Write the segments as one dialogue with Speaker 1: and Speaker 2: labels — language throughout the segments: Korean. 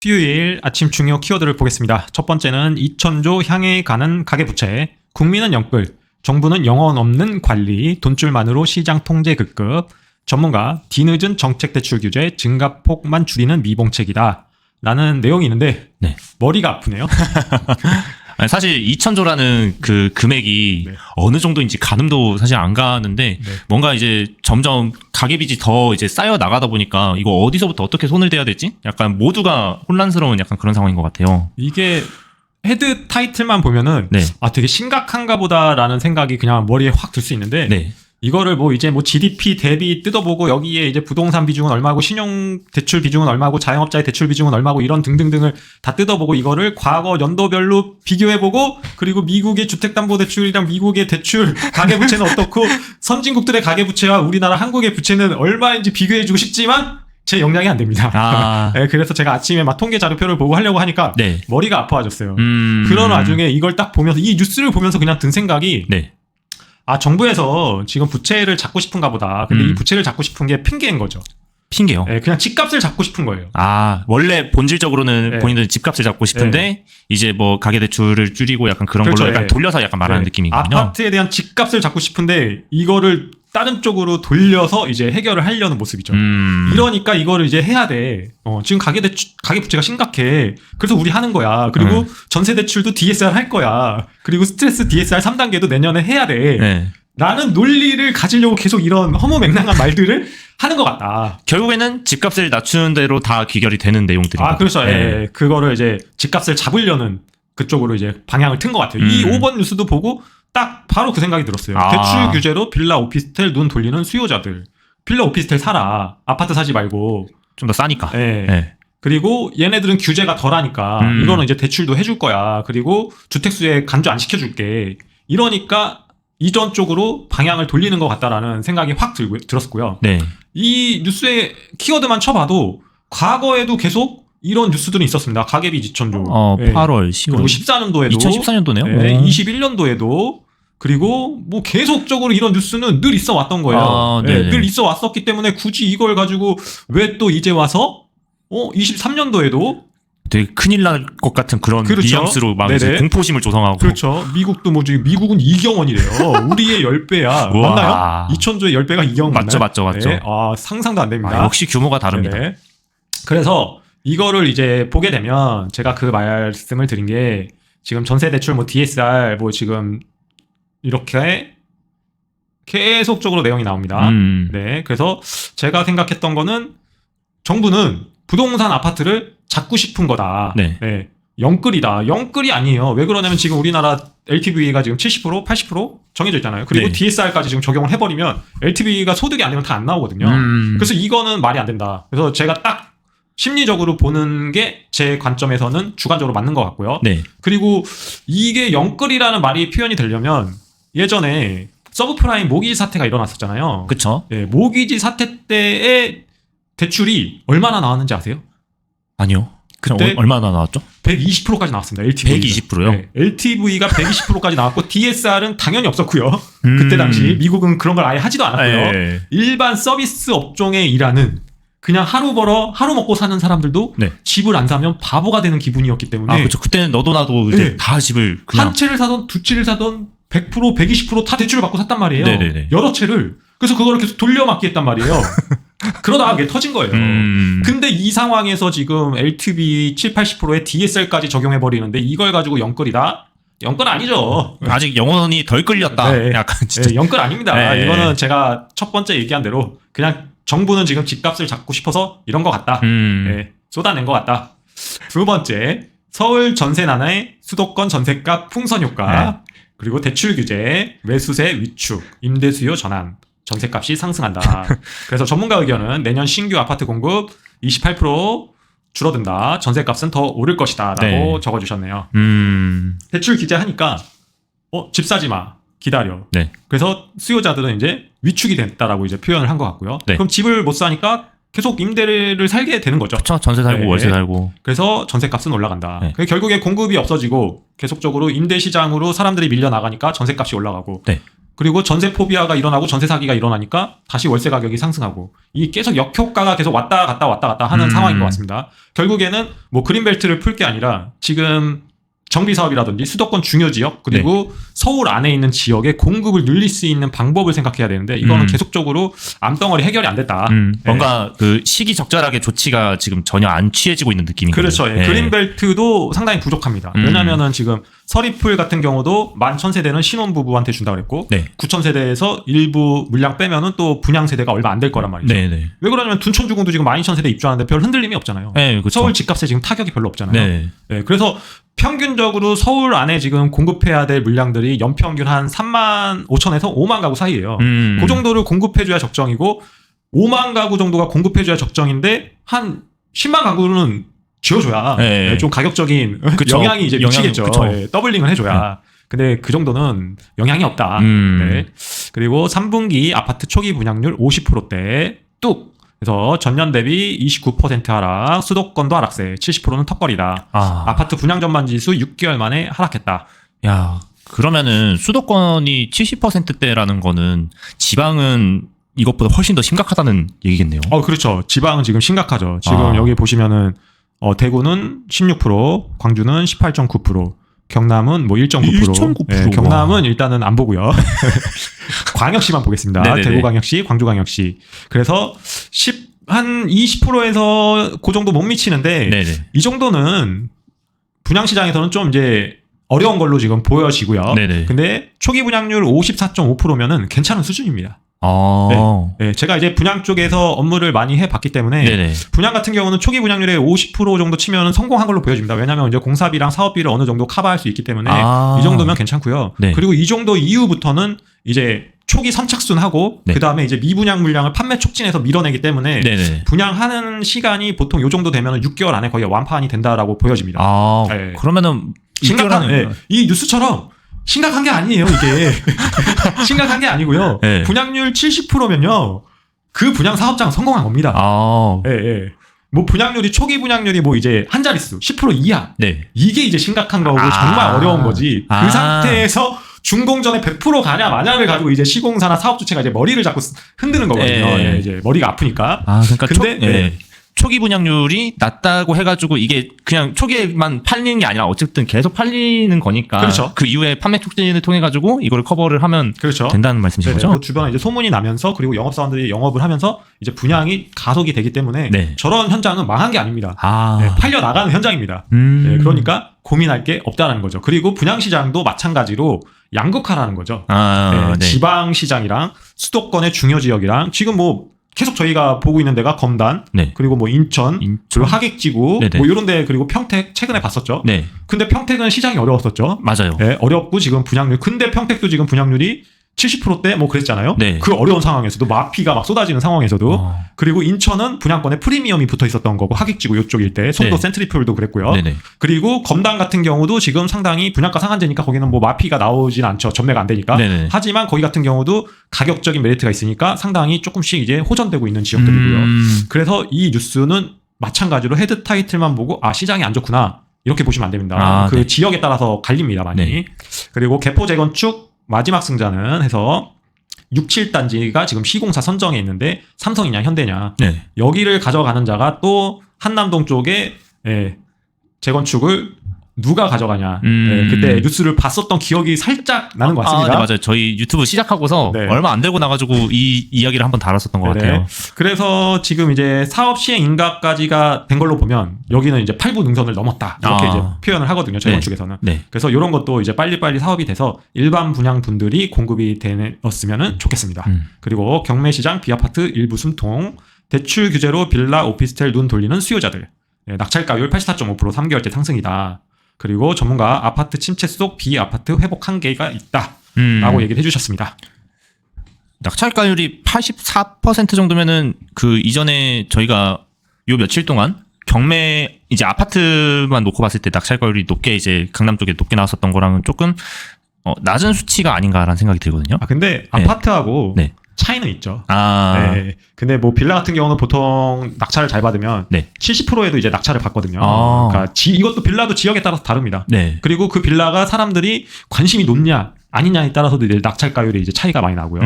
Speaker 1: 수요일 아침 중요 키워드를 보겠습니다. 첫 번째는 2,000조 향해 가는 가계부채, 국민은 영끌, 정부는 영혼 없는 관리, 돈줄만으로 시장 통제 급급, 전문가, 뒤늦은 정책 대출 규제, 증가폭만 줄이는 미봉책이다 라는 내용이 있는데
Speaker 2: 네.
Speaker 1: 머리가 아프네요.
Speaker 2: 아니, 사실 2,000조라는 그 금액이
Speaker 1: 네.
Speaker 2: 어느 정도인지 가늠도 사실 안 가는데
Speaker 1: 네.
Speaker 2: 뭔가 이제 점점 가계빚이 더 이제 쌓여 나가다 보니까 이거 어디서부터 어떻게 손을 대야 될지 약간 모두가 혼란스러운 약간 그런 상황인 것 같아요.
Speaker 1: 이게 헤드 타이틀만 보면은
Speaker 2: 네.
Speaker 1: 아 되게 심각한가 보다라는 생각이 그냥 머리에 확 들 수 있는데
Speaker 2: 네.
Speaker 1: 이거를 뭐 이제 뭐 GDP 대비 뜯어보고 여기에 이제 부동산 비중은 얼마고 신용 대출 비중은 얼마고 자영업자의 대출 비중은 얼마고 이런 등등등을 다 뜯어보고 이거를 과거 연도별로 비교해보고 그리고 미국의 주택담보대출이랑 미국의 대출 가계부채는 어떻고 선진국들의 가계부채와 우리나라 한국의 부채는 얼마인지 비교해주고 싶지만 제 역량이 안 됩니다.
Speaker 2: 아.
Speaker 1: 네, 그래서 제가 아침에 막 통계 자료표를 보고 하려고 하니까
Speaker 2: 네.
Speaker 1: 머리가 아파졌어요.
Speaker 2: 그런
Speaker 1: 그런 와중에 이걸 딱 보면서 이 뉴스를 보면서 그냥 든 생각이
Speaker 2: 네.
Speaker 1: 아 정부에서 지금 부채를 잡고 싶은가 보다. 근데 이 부채를 잡고 싶은 게 핑계인 거죠.
Speaker 2: 핑계요.
Speaker 1: 네, 그냥 집값을 잡고 싶은 거예요.
Speaker 2: 아, 원래 본질적으로는
Speaker 1: 네.
Speaker 2: 본인들은 집값을 잡고 싶은데 이제 뭐 가계대출을 줄이고 약간 그런
Speaker 1: 그렇죠.
Speaker 2: 걸로 약간
Speaker 1: 예.
Speaker 2: 돌려서 약간 말하는
Speaker 1: 네.
Speaker 2: 느낌이거든요.
Speaker 1: 아파트에 대한 집값을 잡고 싶은데 이거를 다른 쪽으로 돌려서 이제 해결을 하려는 모습이죠. 이러니까 이거를 이제 해야 돼. 지금 가계부채가 심각해. 그래서 우리 하는 거야. 그리고 전세대출도 DSR 할 거야. 그리고 스트레스 DSR 3단계도 내년에 해야 돼.
Speaker 2: 네.
Speaker 1: 라는 논리를 가지려고 계속 이런 허무맹랑한 말들을 하는 것 같다.
Speaker 2: 결국에는 집값을 낮추는 대로 다 귀결이 되는 내용들입니다.
Speaker 1: 아, 그렇죠.
Speaker 2: 네.
Speaker 1: 예. 그거를 이제 집값을 잡으려는 그쪽으로 이제 방향을 튼 것 같아요. 이 5번 뉴스도 보고 딱 바로 그 생각이 들었어요.
Speaker 2: 아.
Speaker 1: 대출 규제로 빌라 오피스텔 눈 돌리는 수요자들. 빌라 오피스텔 사라. 아파트 사지 말고.
Speaker 2: 좀 더 싸니까.
Speaker 1: 예.
Speaker 2: 네.
Speaker 1: 그리고 얘네들은 규제가 덜하니까 이거는 이제 대출도 해줄 거야. 그리고 주택수에 간주 안 시켜줄게. 이러니까 이전 쪽으로 방향을 돌리는 것 같다라는 생각이 확 들었고요.
Speaker 2: 네.
Speaker 1: 이 뉴스의 키워드만 쳐봐도 과거에도 계속 이런 뉴스들이 있었습니다. 가계빚 2,000조.
Speaker 2: 8월, 10월.
Speaker 1: 그리고 14년도에도
Speaker 2: 2014년도네요.
Speaker 1: 네, 21년도에도 그리고 뭐 계속적으로 이런 뉴스는 늘 있어 왔던 거예요.
Speaker 2: 아,
Speaker 1: 네, 늘 있어 왔었기 때문에 굳이 이걸 가지고 왜 또 이제 와서 23년도에도
Speaker 2: 되게 큰일 날 것 같은 그런
Speaker 1: 그렇죠.
Speaker 2: 뉘앙스로 막 이제
Speaker 1: 네네.
Speaker 2: 공포심을 조성하고.
Speaker 1: 그렇죠. 미국도 뭐지? 미국은 이경원이래요. 우리의 10배야.
Speaker 2: 우와.
Speaker 1: 맞나요? 2,000조의 10배가 이경원
Speaker 2: 맞죠,
Speaker 1: 맞나요?
Speaker 2: 맞죠.
Speaker 1: 네. 아, 상상도 안 됩니다.
Speaker 2: 아, 역시 규모가 다릅니다.
Speaker 1: 네네. 그래서 이거를 이제 보게 되면 제가 그 말씀을 드린 게 지금 전세대출 뭐 DSR 뭐 지금 이렇게 계속적으로 내용이 나옵니다. 네. 그래서 제가 생각했던 거는 정부는 부동산 아파트를 잡고 싶은 거다.
Speaker 2: 네.
Speaker 1: 네. 영끌이다. 영끌이 아니에요. 왜 그러냐면 지금 우리나라 LTV가 지금 70%, 80% 정해져 있잖아요. 그리고
Speaker 2: 네.
Speaker 1: DSR까지 지금 적용을 해버리면 LTV가 소득이 아니면 다 안 나오거든요. 그래서 이거는 말이 안 된다. 그래서 제가 딱 심리적으로 보는 게 제 관점에서는 주관적으로 맞는 것 같고요.
Speaker 2: 네.
Speaker 1: 그리고 이게 영끌이라는 말이 표현이 되려면 예전에 서브프라임 모기지 사태가 일어났었잖아요.
Speaker 2: 그쵸.
Speaker 1: 예, 모기지 사태 때의 대출이 얼마나 나왔는지 아세요?
Speaker 2: 아니요.
Speaker 1: 그때
Speaker 2: 얼마나 나왔죠?
Speaker 1: 120%까지 나왔습니다. LTV.
Speaker 2: 120%요?
Speaker 1: 네, LTV가 120%까지 나왔고 DSR은 당연히 없었고요. 그때 당시 미국은 그런 걸 아예 하지도 않았고요.
Speaker 2: 네.
Speaker 1: 일반 서비스 업종에 일하는 그냥 하루 벌어 하루 먹고 사는 사람들도
Speaker 2: 네.
Speaker 1: 집을 안 사면 바보가 되는 기분이었기 때문에
Speaker 2: 아, 그렇죠. 그때는 너도 나도 이제
Speaker 1: 네.
Speaker 2: 다 집을 그냥
Speaker 1: 한 채를 사던 두 채를 사던 100%, 120%다 대출을 받고 샀단 말이에요.
Speaker 2: 네네네.
Speaker 1: 여러 채를. 그래서 그거를 계속 돌려막기 했단 말이에요. 그러다가 그게 터진 거예요. 근데 이 상황에서 지금 LTV 7, 80%에 DSR까지 적용해버리는데 이걸 가지고 영끌이다? 영끌 아니죠.
Speaker 2: 아직 영혼이 덜 끌렸다.
Speaker 1: 네.
Speaker 2: 약간 진짜.
Speaker 1: 네, 영끌 아닙니다.
Speaker 2: 네.
Speaker 1: 이거는 제가 첫 번째 얘기한 대로 그냥 정부는 지금 집값을 잡고 싶어서 이런 것 같다. 네, 쏟아낸 것 같다. 두 번째, 서울 전세난의 수도권 전세값 풍선 효과,
Speaker 2: 네.
Speaker 1: 그리고 대출 규제, 매수세 위축, 임대 수요 전환, 전세값이 상승한다. 그래서 전문가 의견은 내년 신규 아파트 공급 28% 줄어든다. 전세값은 더 오를 것이다. 라고
Speaker 2: 네.
Speaker 1: 적어주셨네요. 대출 규제하니까 집 사지 마. 기다려.
Speaker 2: 네.
Speaker 1: 그래서 수요자들은 이제 위축이 됐다라고 이제 표현을 한 것 같고요.
Speaker 2: 네.
Speaker 1: 그럼 집을 못 사니까 계속 임대를 살게 되는 거죠.
Speaker 2: 그쵸. 전세 살고
Speaker 1: 네.
Speaker 2: 월세 살고.
Speaker 1: 그래서 전세값은 올라간다.
Speaker 2: 네.
Speaker 1: 결국에 공급이 없어지고 계속적으로 임대 시장으로 사람들이 밀려 나가니까 전세값이 올라가고.
Speaker 2: 네.
Speaker 1: 그리고 전세 포비아가 일어나고 전세 사기가 일어나니까 다시 월세 가격이 상승하고 이 계속 역효과가 계속 왔다 갔다 하는 상황인 것 같습니다. 결국에는 뭐 그린벨트를 풀 게 아니라 지금 정비 사업이라든지 수도권 중요 지역 그리고 서울 안에 있는 지역의 공급을 늘릴 수 있는 방법을 생각해야 되는데 이거는 계속적으로 암덩어리 해결이 안 됐다.
Speaker 2: 뭔가 그 시기적절하게 조치가 지금 전혀 안 취해지고 있는 느낌인 거죠.
Speaker 1: 그렇죠. 예. 그린벨트도 상당히 부족합니다. 왜냐하면은 지금 서리풀 같은 경우도 11,000세대는 신혼부부한테 준다 그랬고
Speaker 2: 네.
Speaker 1: 9,000세대에서 일부 물량 빼면은 또 분양 세대가 얼마 안 될 거란 말이죠.
Speaker 2: 네.
Speaker 1: 왜 그러냐면 둔촌주공도 지금 12,000세대 입주하는데 별 흔들림이 없잖아요.
Speaker 2: 네, 그렇죠.
Speaker 1: 서울 집값에 지금 타격이 별로 없잖아요.
Speaker 2: 네.
Speaker 1: 예, 그래서 평균적으로 서울 안에 지금 공급해야 될 물량들이 연평균 한 3만 5천에서 5만 가구 사이예요. 그 정도를 공급해줘야 적정이고 5만 가구 정도가 공급해줘야 적정인데 한 10만 가구는 지어줘야
Speaker 2: 네.
Speaker 1: 좀 가격적인
Speaker 2: 그쵸.
Speaker 1: 영향이 이제 미치겠죠.
Speaker 2: 그쵸.
Speaker 1: 예, 더블링을 해줘야. 근데 그 정도는 영향이 없다. 네. 그리고 3분기 아파트 초기 분양률 50%대 뚝. 그래서 전년 대비 29% 하락, 수도권도 하락세, 70%는 턱걸이다. 아파트 분양 전반 지수 6개월 만에 하락했다.
Speaker 2: 야, 그러면은 수도권이 70%대라는 거는 지방은 이것보다 훨씬 더 심각하다는 얘기겠네요.
Speaker 1: 그렇죠. 지방은 지금 심각하죠. 지금 여기 보시면은 대구는 16%, 광주는 18.9%, 경남은 뭐 1.9%.
Speaker 2: 1.9%.
Speaker 1: 네, 경남은 일단은 안 보고요. 광역시만 보겠습니다.
Speaker 2: 네네네.
Speaker 1: 대구광역시, 광주광역시. 그래서 한 20%에서 그 정도 못 미치는데
Speaker 2: 네네.
Speaker 1: 이 정도는 분양시장에서는 좀 이제 어려운 걸로 지금 보여지고요.
Speaker 2: 네네.
Speaker 1: 근데 초기 분양률 54.5%면은 괜찮은 수준입니다. 네, 제가 이제 분양 쪽에서 업무를 많이 해봤기 때문에
Speaker 2: 네네.
Speaker 1: 분양 같은 경우는 초기 분양률의 50% 정도 치면 성공한 걸로 보여집니다. 왜냐하면 이제 공사비랑 사업비를 어느 정도 커버할 수 있기 때문에 이 정도면 괜찮고요.
Speaker 2: 네.
Speaker 1: 그리고 이 정도 이후부터는 이제 초기 선착순하고
Speaker 2: 네.
Speaker 1: 그 다음에 이제 미분양 물량을 판매 촉진해서 밀어내기 때문에
Speaker 2: 네네.
Speaker 1: 분양하는 시간이 보통 요 정도 되면 6개월 안에 거의 완판이 된다라고 보여집니다. 네.
Speaker 2: 그러면은
Speaker 1: 심각한 이 뉴스처럼 심각한 게 아니에요, 이게. 심각한 게 아니고요.
Speaker 2: 네.
Speaker 1: 분양률 70%면요. 그 분양 사업장 성공한 겁니다. 뭐 분양률이 초기 분양률이 뭐 이제 한 자릿수 10% 이하.
Speaker 2: 네.
Speaker 1: 이게 이제 심각한 거고 정말 어려운 거지. 그 상태에서 준공전에 100% 가냐 마냐를 가지고 이제 시공사나 사업 주체가 이제 머리를 자꾸 흔드는 거거든요. 이제 머리가 아프니까.
Speaker 2: 그러니까
Speaker 1: 근데
Speaker 2: 초기 분양률이 낮다고 해가지고 이게 그냥 초기에만 팔리는 게 아니라 어쨌든 계속 팔리는 거니까.
Speaker 1: 그렇죠.
Speaker 2: 그 이후에 판매 촉진을 통해 가지고 이거를 커버를 하면
Speaker 1: 그렇죠.
Speaker 2: 된다는 말씀이신 거죠?
Speaker 1: 그 주변에 이제 소문이 나면서 그리고 영업사원들이 영업을 하면서 이제 분양이 가속이 되기 때문에 저런 현장은 망한 게 아닙니다. 팔려 나가는 현장입니다. 그러니까 고민할 게 없다는 거죠. 그리고 분양시장도 마찬가지로 양극화라는 거죠. 지방시장이랑 수도권의 중요 지역이랑 지금 뭐 계속 저희가 보고 있는 데가 검단, 그리고 뭐 인천, 그리고 하객지구, 뭐 이런 데 그리고 평택 최근에 봤었죠. 근데 평택은 시장이 어려웠었죠.
Speaker 2: 맞아요.
Speaker 1: 어렵고 지금 분양률. 근데 평택도 지금 분양률이 70%대 뭐 그랬잖아요.
Speaker 2: 네.
Speaker 1: 그 어려운 상황에서도 마피가 막 쏟아지는 상황에서도 그리고 인천은 분양권에 프리미엄이 붙어 있었던 거고 하객지구 이쪽 일대 송도 센트리풀도 그랬고요. 그리고 검단 같은 경우도 지금 상당히 분양가 상한제니까 거기는 뭐 마피가 나오진 않죠. 전매가 안 되니까. 하지만 거기 같은 경우도 가격적인 메리트가 있으니까 상당히 조금씩 이제 호전되고 있는 지역들이고요. 그래서 이 뉴스는 마찬가지로 헤드 타이틀만 보고 시장이 안 좋구나 이렇게 보시면 안 됩니다. 그 지역에 따라서 갈립니다 많이. 그리고 개포 재건축 마지막 승자는 해서 6, 7단지가 지금 시공사 선정에 있는데 삼성이냐 현대냐 여기를 가져가는 자가 또 한남동 쪽에 재건축을 누가 가져가냐. 그때 뉴스를 봤었던 기억이 살짝 나는 것 같습니다.
Speaker 2: 네, 맞아요. 저희 유튜브 시작하고서 얼마 안 되고 나가지고 이 이야기를 한번 다뤘었던 것 같아요.
Speaker 1: 그래서 지금 이제 사업 시행 인가까지가 된 걸로 보면 여기는 이제 8부 능선을 넘었다. 이렇게 이제 표현을 하거든요. 재건축에서는. 그래서 이런 것도 이제 빨리빨리 사업이 돼서 일반 분양 분들이 공급이 되었으면 좋겠습니다. 그리고 경매시장 비아파트 일부 숨통, 대출 규제로 빌라 오피스텔 눈 돌리는 수요자들, 낙찰가율 84.5% 3개월째 상승이다. 그리고 전문가 아파트 침체 속 비아파트 회복 한계가 있다 라고 얘기를 해주셨습니다.
Speaker 2: 낙찰가율이 84% 정도면은 그 이전에 저희가 요 며칠 동안 경매 이제 아파트만 놓고 봤을 때 낙찰가율이 높게 이제 강남 쪽에 높게 나왔었던 거랑은 조금 낮은 수치가 아닌가라는 생각이 들거든요.
Speaker 1: 근데 아파트하고 차이는 있죠. 근데 뭐 빌라 같은 경우는 보통 낙찰을 잘 받으면 70%에도 이제 낙찰을 받거든요. 그러니까 이것도 빌라도 지역에 따라서 다릅니다. 그리고 그 빌라가 사람들이 관심이 높냐 아니냐에 따라서도 이제 낙찰가율이 이제 차이가 많이 나고요.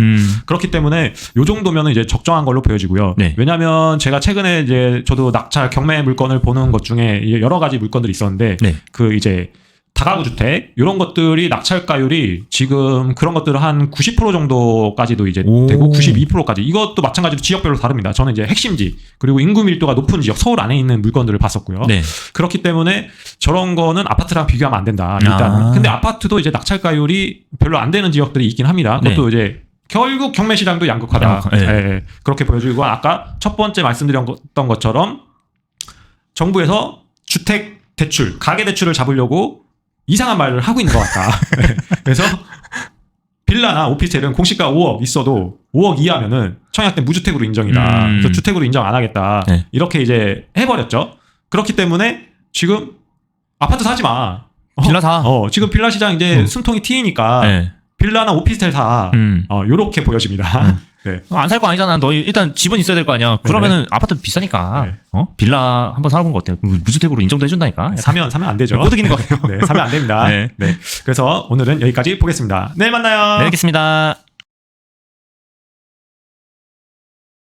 Speaker 1: 그렇기 때문에 요 정도면은 이제 적정한 걸로 보여지고요.
Speaker 2: 네.
Speaker 1: 왜냐하면 제가 최근에 이제 저도 낙찰 경매 물건을 보는 것 중에 이제 여러 가지 물건들이 있었는데
Speaker 2: 네.
Speaker 1: 그 이제 다가구 주택 이런 것들이 낙찰가율이 지금 그런 것들은 한 90% 정도까지도 이제
Speaker 2: 오.
Speaker 1: 되고 92%까지 이것도 마찬가지로 지역별로 다릅니다. 저는 이제 핵심지 그리고 인구 밀도가 높은 지역 서울 안에 있는 물건들을 봤었고요.
Speaker 2: 네.
Speaker 1: 그렇기 때문에 저런 거는 아파트랑 비교하면 안 된다. 일단 근데 아파트도 이제 낙찰가율이 별로 안 되는 지역들이 있긴 합니다. 그것도 이제 결국 경매 시장도 양극화다.
Speaker 2: 네.
Speaker 1: 예, 그렇게 보여지고 아까 첫 번째 말씀드렸던 것처럼 정부에서 주택 대출, 가계 대출을 잡으려고 이상한 말을 하고 있는 것 같다. 그래서 빌라나 오피스텔은 공시가 5억 있어도 5억 이하면은 청약된 무주택으로 인정이다. 그래서 주택으로 인정 안 하겠다.
Speaker 2: 네.
Speaker 1: 이렇게 이제 해버렸죠. 그렇게 때문에 지금 아파트 사지 마.
Speaker 2: 빌라 사.
Speaker 1: 지금 빌라 시장 이제 숨통이 트이니까
Speaker 2: 네.
Speaker 1: 빌라나 오피스텔 사. 요렇게 보여집니다. 네.
Speaker 2: 안 살 거 아니잖아. 너 일단 집은 있어야 될 거 아니야. 그러면은 아파트 비싸니까.
Speaker 1: 네.
Speaker 2: 빌라 한번 살아본 거 어때요? 무주택으로 인정도 해준다니까.
Speaker 1: 사면 안 되죠.
Speaker 2: 못 이기는 거예요.
Speaker 1: 네, 사면 안 됩니다.
Speaker 2: 네.
Speaker 1: 네. 그래서 오늘은 여기까지 보겠습니다. 내일 만나요.
Speaker 2: 네, 알겠습니다.